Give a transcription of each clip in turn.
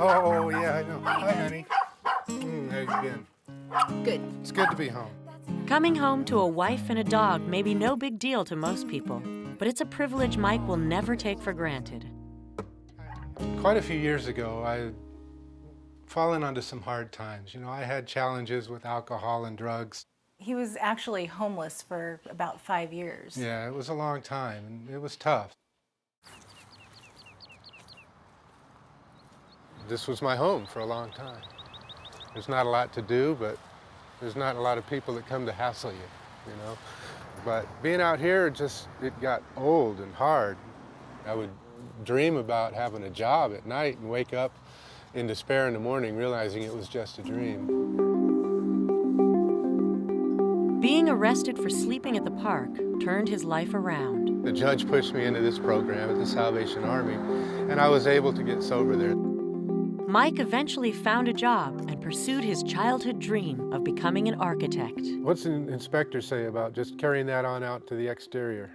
Oh, yeah, I know. Hi, honey. How you been? Good. It's good to be home. Coming home to a wife and a dog may be no big deal to most people, but it's a privilege Mike will never take for granted. Quite a few years ago, I had fallen onto some hard times. You know, I had challenges with alcohol and drugs. He was actually homeless for about 5 years. Yeah, it was a long time, and it was tough. This was my home for a long time. There's not a lot to do, but there's not a lot of people that come to hassle you, you know? But being out here, it got old and hard. I would dream about having a job at night and wake up in despair in the morning, realizing it was just a dream. Being arrested for sleeping at the park turned his life around. The judge pushed me into this program at the Salvation Army, and I was able to get sober there. Mike eventually found a job and pursued his childhood dream of becoming an architect. What's an inspector say about just carrying that on out to the exterior?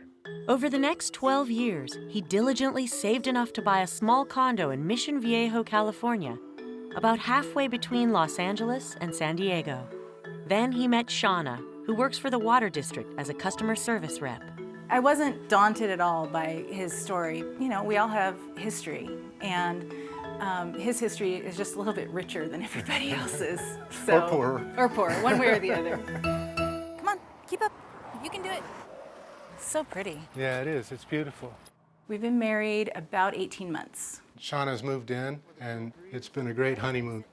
Over the next 12 years, he diligently saved enough to buy a small condo in Mission Viejo, California, about halfway between Los Angeles and San Diego. Then he met Shauna, who works for the water district as a customer service rep. I wasn't daunted at all by his story. You know, we all have history, and his history is just a little bit richer than everybody else's. So, Or poorer. Or poorer, one way or the other. Come on, keep up. You can do it. So pretty. Yeah, it is. It's beautiful. We've been married about 18 months. Shauna's moved in, and it's been a great honeymoon.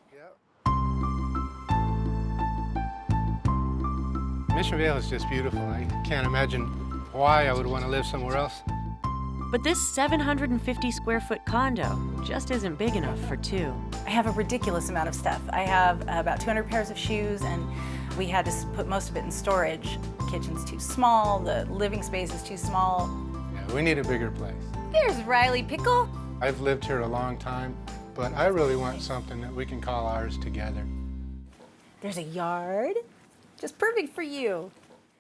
Mission Viejo is just beautiful. I can't imagine why I would want to live somewhere else. But this 750 square foot condo just isn't big enough for two. I have a ridiculous amount of stuff. I have about 200 pairs of shoes, and we had to put most of it in storage. The kitchen's too small, the living space is too small. Yeah, we need a bigger place. There's Riley Pickle. I've lived here a long time, but I really want something that we can call ours together. There's a yard, just perfect for you.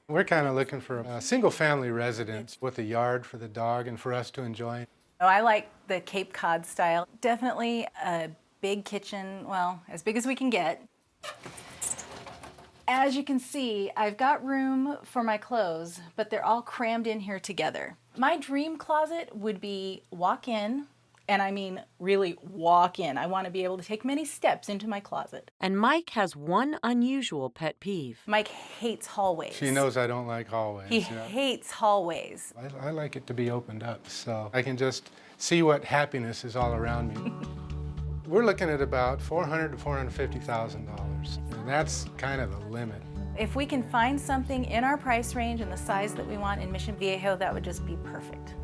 We're kind of looking for a single-family residence with a yard for the dog and for us to enjoy. Oh, I like the Cape Cod style. Definitely a big kitchen, well, as big as we can get. As you can see, I've got room for my clothes, but they're all crammed in here together. My dream closet would be walk-in, and I mean really walk in. I want to be able to take many steps into my closet. And Mike has one unusual pet peeve. Mike hates hallways. She knows I don't like hallways. He hates hallways. I like it to be opened up, so I can just see what happiness is all around me. We're looking at about $400,000 to $450,000, and that's kind of the limit. If we can find something in our price range and the size that we want in Mission Viejo, that would just be perfect.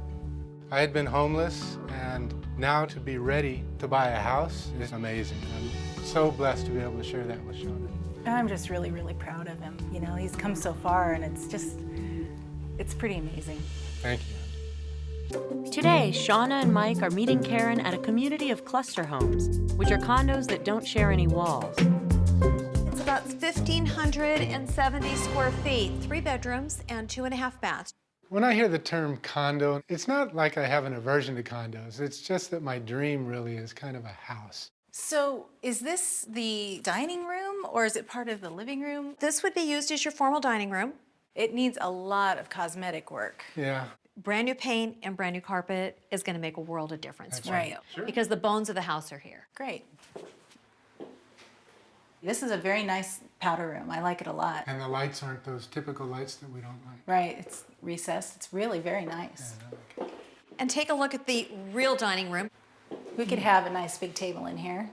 I had been homeless, and now to be ready to buy a house is amazing. I'm so blessed to be able to share that with Shauna. I'm just really, really proud of him. You know, he's come so far, and it's pretty amazing. Thank you. Today, Shauna and Mike are meeting Karen at a community of cluster homes, which are condos that don't share any walls. It's about 1,570 square feet, 3 bedrooms and 2.5 baths. When I hear the term condo, it's not like I have an aversion to condos. It's just that my dream really is kind of a house. So is this the dining room, or is it part of the living room? This would be used as your formal dining room. It needs a lot of cosmetic work. Yeah. Brand new paint and brand new carpet is going to make a world of difference That's for right. you. Sure. Because the bones of the house are here. Great. This is a very nice powder room. I like it a lot. And the lights aren't those typical lights that we don't like. Right, it's recessed. It's really very nice. Yeah, I like it. And take a look at the real dining room. We could have a nice big table in here.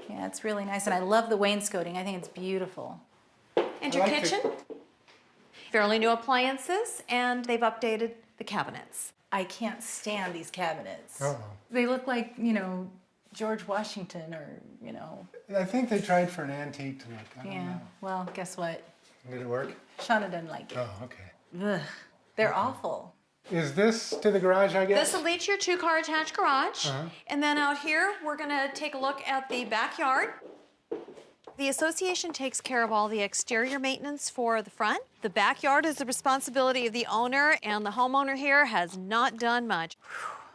Yeah, it's really nice. And I love the wainscoting. I think it's beautiful. And your I like kitchen? Fairly new appliances, and they've updated the cabinets. I can't stand these cabinets. Uh-oh. They look like, you know, George Washington or, you know. I think they tried for an antique to look. I don't Yeah, know. well, guess what? Did it work? Shauna doesn't like it. Oh, okay. Ugh, they're awful. Is this to the garage, I guess? This will lead to your 2-car attached garage. Uh-huh. And then out here, we're going to take a look at the backyard. The association takes care of all the exterior maintenance for the front. The backyard is the responsibility of the owner, and the homeowner here has not done much.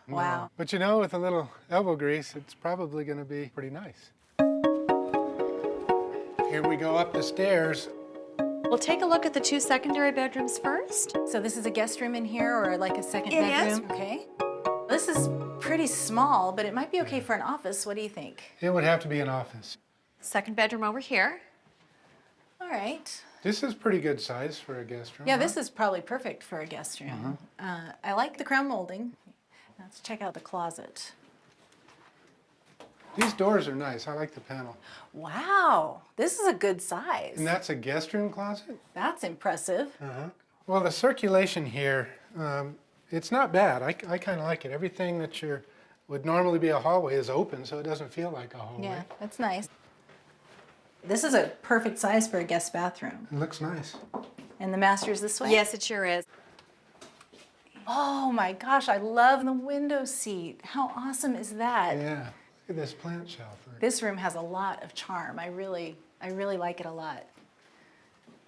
Wow. But you know, with a little elbow grease, it's probably going to be pretty nice. Here we go up the stairs. We'll take a look at the 2 secondary bedrooms first. So this is a guest room in here or like a second It bedroom? is. Okay. This is pretty small, but it might be okay for an office. What do you think? It would have to be an office. Second bedroom over here. All right. This is pretty good size for a guest room. Yeah, huh? this is probably perfect for a guest room. I like the crown molding. Let's check out the closet. These doors are nice. I like the panel. Wow, this is a good size. And that's a guest room closet? That's impressive. Well, the circulation here, it's not bad. I kind of like it. Everything that would normally be a hallway is open, so it doesn't feel like a hallway. Yeah, that's nice. This is a perfect size for a guest bathroom. It looks nice. And the master's this way? Yes, it sure is. Oh my gosh, I love the window seat. How awesome is that? Yeah. Look at this plant shelf. This room has a lot of charm. I really like it a lot.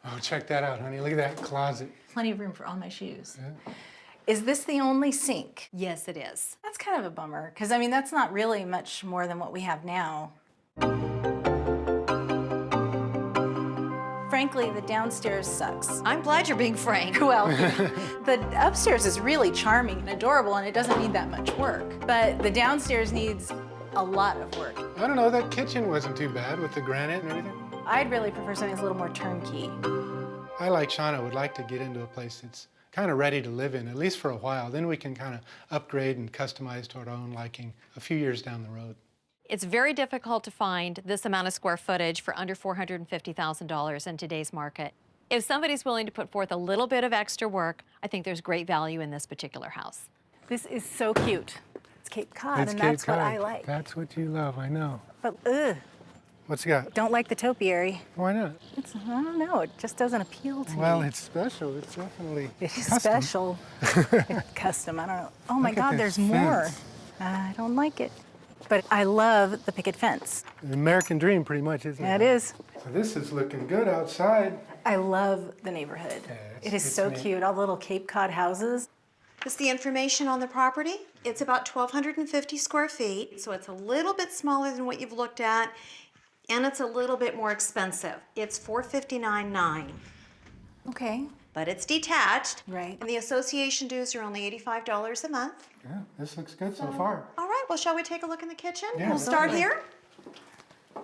Oh, check that out, honey. Look at that closet. Plenty of room for all my shoes. Yeah. Is this the only sink? Yes, it is. That's kind of a bummer, because I mean, that's not really much more than what we have now. Frankly, the downstairs sucks. I'm glad you're being frank. Well, the upstairs is really charming and adorable, and it doesn't need that much work. But the downstairs needs a lot of work. I don't know, that kitchen wasn't too bad with the granite and everything. I'd really prefer something that's a little more turnkey. I, like Shauna, would like to get into a place that's kind of ready to live in, at least for a while. Then we can kind of upgrade and customize to our own liking a few years down the road. It's very difficult to find this amount of square footage for under $450,000 in today's market. If somebody's willing to put forth a little bit of extra work, I think there's great value in this particular house. This is so cute. It's Cape Cod, It's and Cape that's what Cod. I like. That's what you love, I know. But ugh, What's it got? don't like the topiary. Why not? I don't know, it just doesn't appeal to Well, me. it's special. It's definitely It is custom. special. It's custom, I don't know. Oh my Look at God, this there's more. fence. I don't like it. But I love the picket fence. The American dream, pretty much, isn't Yeah, it? it is. So this is looking good outside. I love the neighborhood. Yeah, It is it's so neat. cute, all the little Cape Cod houses. This is the information on the property. It's about 1,250 square feet, so it's a little bit smaller than what you've looked at, and it's a little bit more expensive. It's $459,900, Okay. but it's detached. Right. And the association dues are only $85 a month. Yeah, this looks good so far. All right, well, shall we take a look in the kitchen? Yeah, We'll start definitely. here.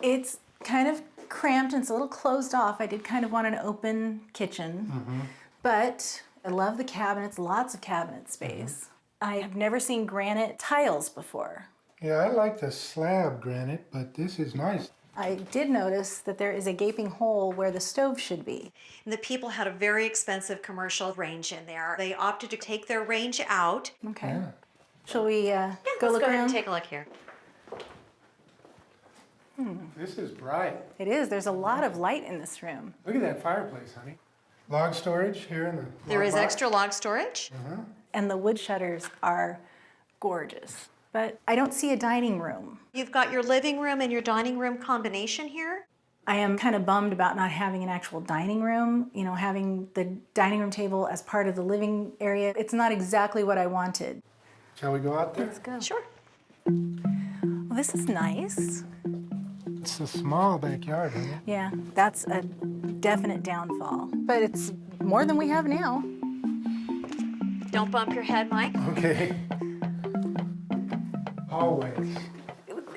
It's kind of cramped and it's a little closed off. I did kind of want an open kitchen, but I love the cabinets, lots of cabinet space. I have never seen granite tiles before. Yeah, I like the slab granite, but this is nice. I did notice that there is a gaping hole where the stove should be. And the people had a very expensive commercial range in there. They opted to take their range out. Okay. Yeah. Shall we go Let's look go ahead around? and take a look here. This is bright. It is. There's a lot of light in this room. Look at that fireplace, honey. Log storage here in the There log is box. extra log storage. And the wood shutters are gorgeous. But I don't see a dining room. You've got your living room and your dining room combination here. I am kind of bummed about not having an actual dining room, you know, having the dining room table as part of the living area. It's not exactly what I wanted. Shall we go out there? Let's go. Sure. Well, this is nice. It's a small backyard, isn't it? Yeah, that's a definite downfall. But it's more than we have now. Don't bump your head, Mike. Okay. Hallways.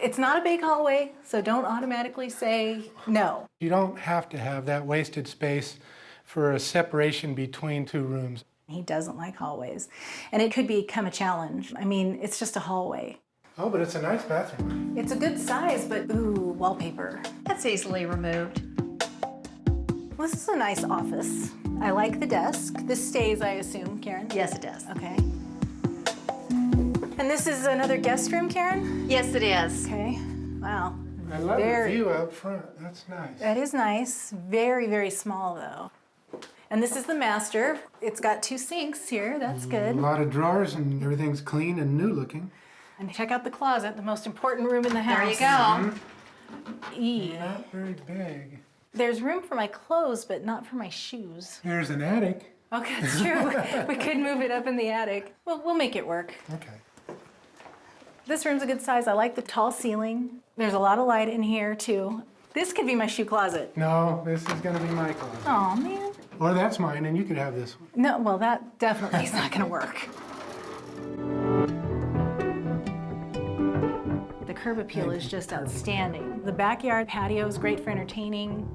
It's not a big hallway, so don't automatically say no. You don't have to have that wasted space for a separation between two rooms. He doesn't like hallways, and it could become a challenge. I mean, it's just a hallway. Oh, but it's a nice bathroom. It's a good size, but ooh, wallpaper. That's easily removed. Well, this is a nice office. I like the desk. This stays, I assume, Karen? Yes, it does. Okay. And this is another guest room, Karen? Yes, it is. Okay. Wow. I love Very. the view out front. That's nice. That is nice. Very, very small, though. And this is the master. It's got 2 sinks here. That's A good. lot of drawers and everything's clean and new looking. And check out the closet, the most important room in the house. There you go. Not very big. There's room for my clothes, but not for my shoes. There's an attic. Okay, that's true. We could move it up in the attic. Well, we'll make it work. Okay. This room's a good size. I like the tall ceiling. There's a lot of light in here, too. This could be my shoe closet. No, this is gonna be my closet. Oh, man. Or that's mine, and you could have this one. No, well, that definitely is not gonna work. The curb appeal is just outstanding. The backyard patio is great for entertaining.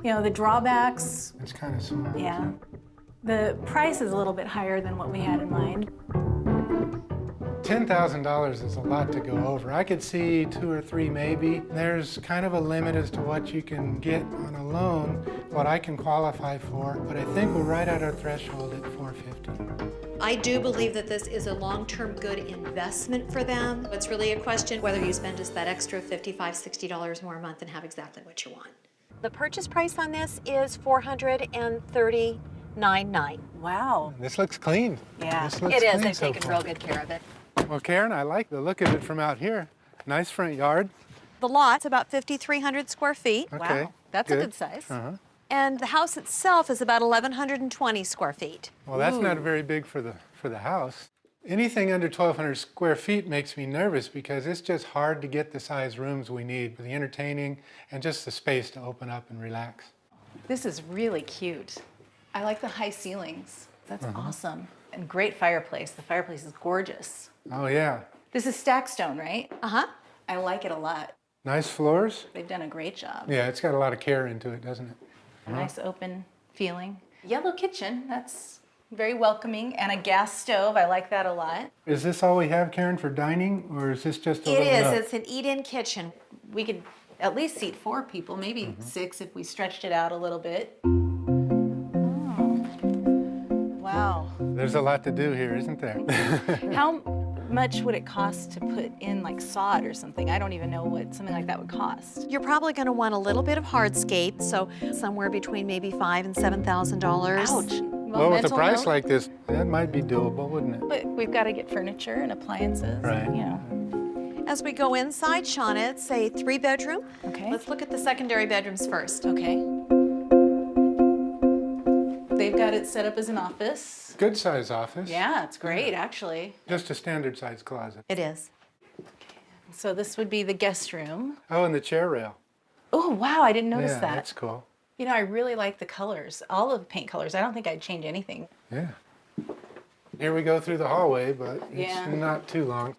You know, the drawbacks, It's kind of small. yeah. The price is a little bit higher than what we had in mind. $10,000 is a lot to go over. I could see 2 or 3 maybe. There's kind of a limit as to what you can get on a loan, what I can qualify for, but I think we're right at our threshold at $450. I do believe that this is a long-term good investment for them. It's really a question whether you spend just that extra $55, $60 more a month and have exactly what you want. The purchase price on this is $439.9. Wow. This looks clean. Yeah. This looks It is. clean They've so taken far. real good care of it. Well, Karen, I like the look of it from out here. Nice front yard. The lot's about 5,300 square feet. Okay. Wow. That's a good size. Uh-huh. And the house itself is about 1,120 square feet. Well, that's not very big for the house. Anything under 1,200 square feet makes me nervous because it's just hard to get the size rooms we need for the entertaining and just the space to open up and relax. This is really cute. I like the high ceilings. That's awesome. And great fireplace. The fireplace is gorgeous. Oh, yeah. This is stack stone, right? Uh-huh. I like it a lot. Nice floors. They've done a great job. Yeah, it's got a lot of care into it, doesn't it? A nice open feeling. Yellow kitchen, that's very welcoming. And a gas stove, I like that a lot. Is this all we have, Karen, for dining, or is this just a It little is. nook? It's an eat-in kitchen. We could at least seat 4 people, maybe 6 if we stretched it out a little bit. Oh. Wow. There's a lot to do here, isn't there? How much would it cost to put in like sod or something? I don't even know what something like that would cost. You're probably going to want a little bit of hardscape, so somewhere between maybe $5,000 and $7,000. Ouch. Well, with a mental price note, like this, that might be doable, wouldn't it? but we've got to get furniture and appliances. Right. You know. As we go inside, Shauna, it's a 3-bedroom. Okay. Let's look at the secondary bedrooms first. Okay. They've got it set up as an office. Good size office. Yeah, it's great actually. Just a standard size closet. It is. So this would be the guest room. Oh, and the chair rail. Oh wow, I didn't notice Yeah, that. that's cool. You know, I really like the colors, all of the paint colors. I don't think I'd change anything. Yeah. Here we go through the hallway, but Yeah. it's not too long.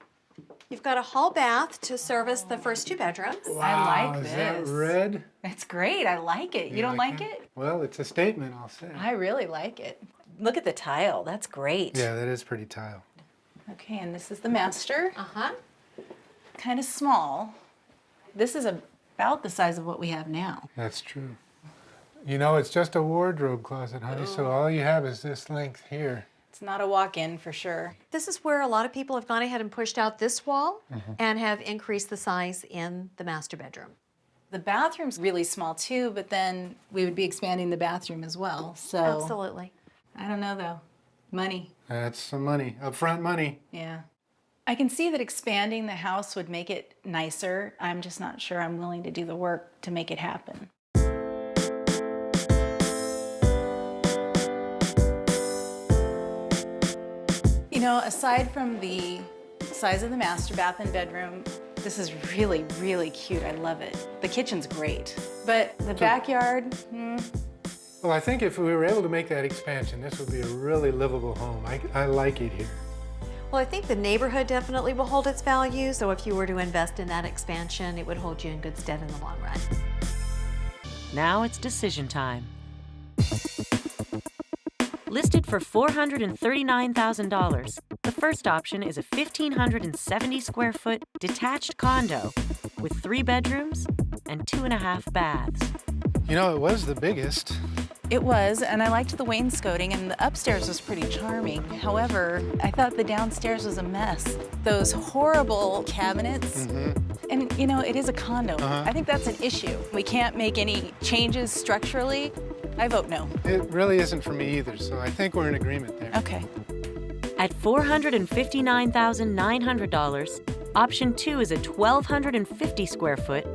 You've got a hall bath to service the first 2 bedrooms. I like is that this. red? It's great. I like it. You don't like that? it? Well, it's a statement, I'll say. I really like it. Look at the tile. That's great. Yeah, that is pretty tile. Okay, and this is the master. Uh-huh. Kind of small. This is about the size of what we have now. That's true. You know, it's just a wardrobe closet, honey, so all you have is this length here. It's not a walk-in for sure. This is where a lot of people have gone ahead and pushed out this wall and have increased the size in the master bedroom. The bathroom's really small too, but then we would be expanding the bathroom as well. So Absolutely. I don't know though. Money. That's some money, upfront money. Yeah. I can see that expanding the house would make it nicer. I'm just not sure I'm willing to do the work to make it happen. You know, aside from the size of the master bath and bedroom, this is really, really cute. I love it. The kitchen's great. But the backyard, Well, I think if we were able to make that expansion, this would be a really livable home. I like it here. Well, I think the neighborhood definitely will hold its value, so if you were to invest in that expansion, it would hold you in good stead in the long run. Now it's decision time. Listed for $439,000, the first option is a 1,570 square foot detached condo with 3 bedrooms and 2.5 baths. You know, it was the biggest. it was, and I liked the wainscoting, and the upstairs was pretty charming. However, I thought the downstairs was a mess. Those horrible cabinets. And you know, it is a condo. I think that's an issue. We can't make any changes structurally. I vote no. It really isn't for me either, so I think we're in agreement there. Okay. At $459,900, option 2 is a 1,250 square foot,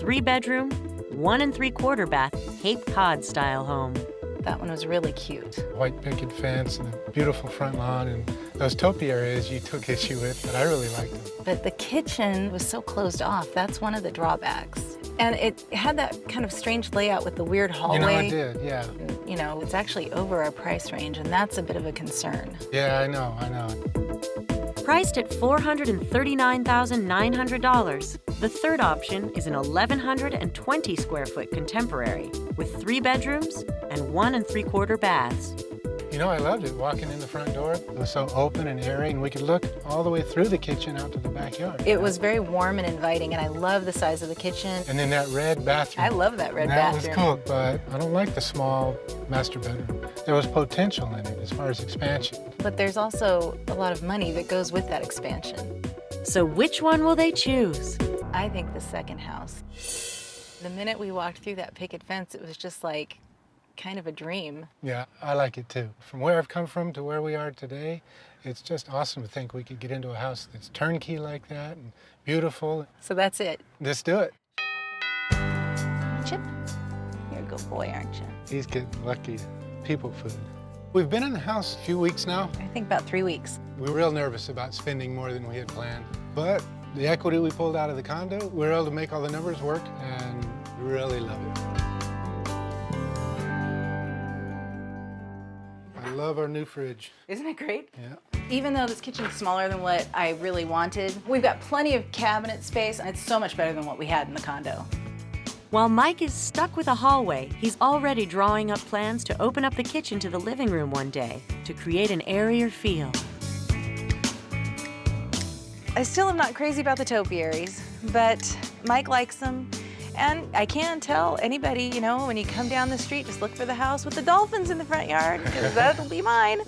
3-bedroom, 1 3/4 bath Cape Cod style home. That one was really cute. White picket fence and a beautiful front lawn, and those topiaries you took issue with, but I really liked them. But the kitchen was so closed off. That's one of the drawbacks. And it had that kind of strange layout with the weird hallway. You know, it did, yeah. You know, it's actually over our price range, and that's a bit of a concern. Yeah, I know. Priced at $439,900, the third option is an 1,120 square foot contemporary with 3 bedrooms and 1 3/4 baths. You know, I loved it, walking in the front door. It was so open and airy, and we could look all the way through the kitchen out to the backyard. It was very warm and inviting, and I love the size of the kitchen. And then that red bathroom. I love that red bathroom. That was cool, but I don't like the small master bedroom. There was potential in it as far as expansion. But there's also a lot of money that goes with that expansion. So which one will they choose? I think the second house. The minute we walked through that picket fence, it was just like kind of a dream. Yeah, I like it too. From where I've come from to where we are today, it's just awesome to think we could get into a house that's turnkey like that and beautiful. So that's it. Let's do it. Chip, you're a good boy, aren't you? He's getting lucky. People food. We've been in the house a few weeks now. I think about 3 weeks. We were real nervous about spending more than we had planned, but the equity we pulled out of the condo, we were able to make all the numbers work and really love it. I love our new fridge. Isn't it great? Yeah. Even though this kitchen's smaller than what I really wanted, we've got plenty of cabinet space, and it's so much better than what we had in the condo. While Mike is stuck with a hallway, he's already drawing up plans to open up the kitchen to the living room one day to create an airier feel. I still am not crazy about the topiaries, but Mike likes them. And I can tell anybody, you know, when you come down the street, just look for the house with the dolphins in the front yard, because that'll be mine.